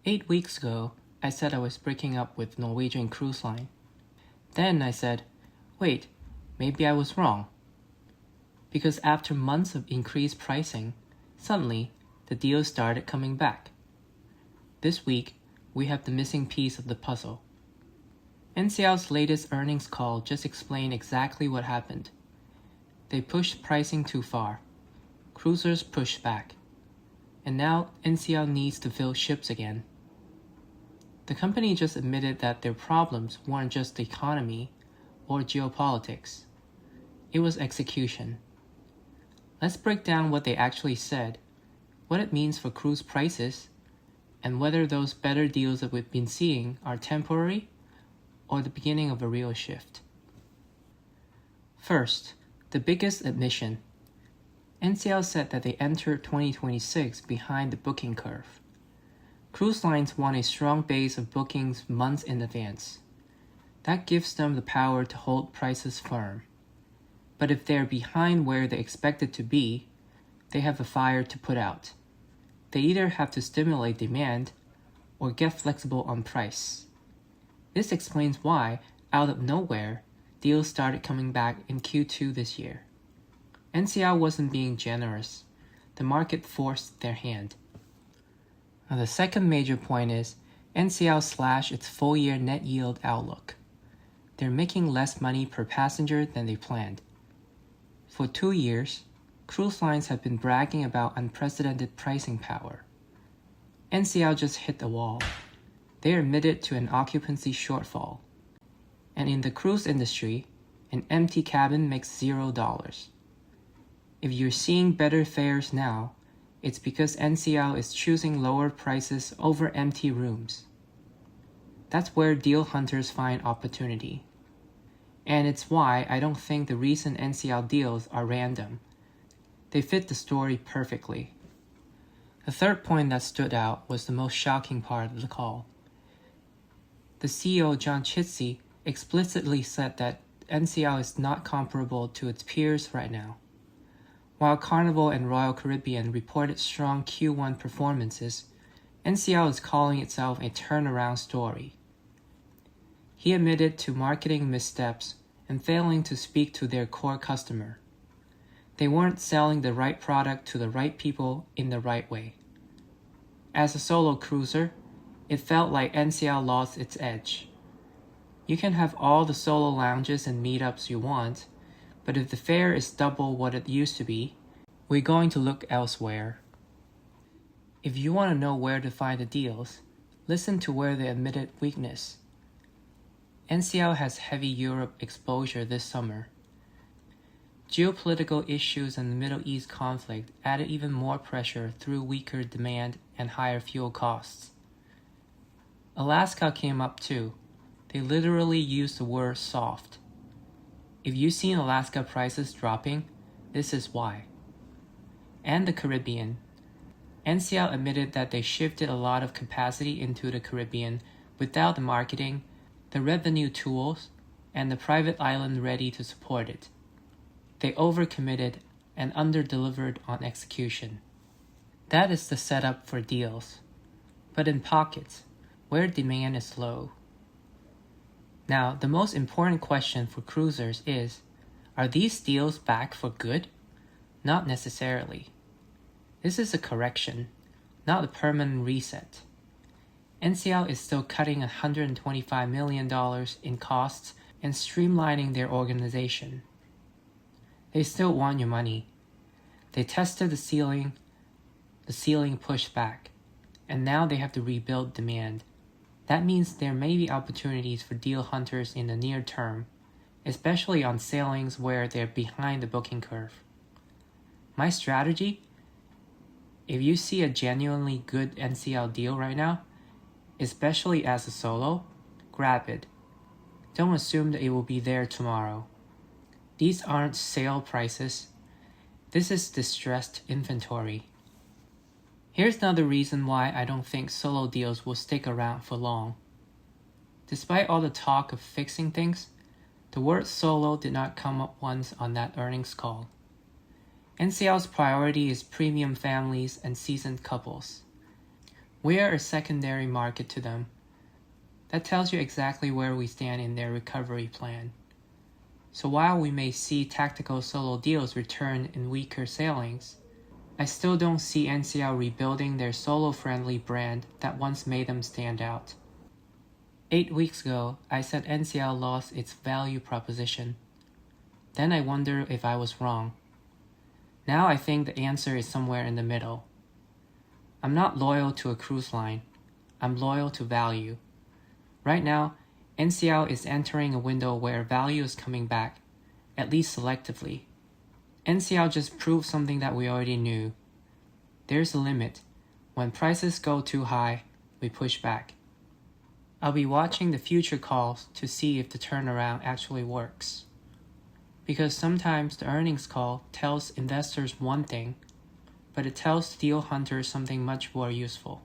8 weeks ago, I said I was breaking up with Norwegian Cruise Line. Then I said, wait, maybe I was wrong. Because after months of increased pricing, suddenly the deals started coming back. This week, we have the missing piece of the puzzle. NCL's latest earnings call just explained exactly what happened. They pushed pricing too far. Cruisers pushed back. And now NCL needs to fill ships again. The company just admitted that their problems weren't just the economy or geopolitics. It was execution. Let's break down what they actually said, what it means for cruise prices, and whether those better deals that we've been seeing are temporary or the beginning of a real shift. First, the biggest admission. NCL said that they entered 2026 behind the booking curve. Cruise lines want a strong base of bookings months in advance. That gives them the power to hold prices firm. But if they're behind where they expected to be, they have a fire to put out. They either have to stimulate demand or get flexible on price. This explains why, out of nowhere, deals started coming back in Q2 this year. NCL wasn't being generous. The market forced their hand. Now, the second major point is NCL slashed its full-year net yield outlook. They're making less money per passenger than they planned. For 2 years, cruise lines have been bragging about unprecedented pricing power. NCL just hit the wall. They are admitted to an occupancy shortfall. And in the cruise industry, an empty cabin makes $0. If you're seeing better fares now, it's because NCL is choosing lower prices over empty rooms. That's where deal hunters find opportunity. And it's why I don't think the recent NCL deals are random. They fit the story perfectly. The third point that stood out was the most shocking part of the call. The CEO, John Chitsey, explicitly said that NCL is not comparable to its peers right now. While Carnival and Royal Caribbean reported strong Q1 performances, NCL is calling itself a turnaround story. He admitted to marketing missteps and failing to speak to their core customer. They weren't selling the right product to the right people in the right way. As a solo cruiser, it felt like NCL lost its edge. You can have all the solo lounges and meetups you want, but if the fare is double what it used to be, we're going to look elsewhere. If you want to know where to find the deals, listen to where they admitted weakness. NCL has heavy Europe exposure this summer. Geopolitical issues and the Middle East conflict added even more pressure through weaker demand and higher fuel costs. Alaska came up too. They literally used the word soft. If you've seen Alaska prices dropping, this is why. And the Caribbean. NCL admitted that they shifted a lot of capacity into the Caribbean without the marketing, the revenue tools, and the private island ready to support it. They overcommitted and underdelivered on execution. That is the setup for deals, but in pockets, where demand is low. Now, the most important question for cruisers is, are these deals back for good? Not necessarily. This is a correction, not a permanent reset. NCL is still cutting $125 million in costs and streamlining their organization. They still want your money. They tested the ceiling pushed back, and now they have to rebuild demand. That means there may be opportunities for deal hunters in the near term, especially on sailings where they're behind the booking curve. My strategy? If you see a genuinely good NCL deal right now, especially as a solo, grab it. Don't assume that it will be there tomorrow. These aren't sale prices. This is distressed inventory. Here's another reason why I don't think solo deals will stick around for long. Despite all the talk of fixing things, the word solo did not come up once on that earnings call. NCL's priority is premium families and seasoned couples. We are a secondary market to them. That tells you exactly where we stand in their recovery plan. So while we may see tactical solo deals return in weaker sailings, I still don't see NCL rebuilding their solo-friendly brand that once made them stand out. 8 weeks ago, I said NCL lost its value proposition. Then I wonder if I was wrong. Now I think the answer is somewhere in the middle. I'm not loyal to a cruise line. I'm loyal to value. Right now, NCL is entering a window where value is coming back, at least selectively. NCL just proved something that we already knew. There's a limit. When prices go too high, we push back. I'll be watching the future calls to see if the turnaround actually works. Because sometimes the earnings call tells investors one thing, but it tells deal hunters something much more useful.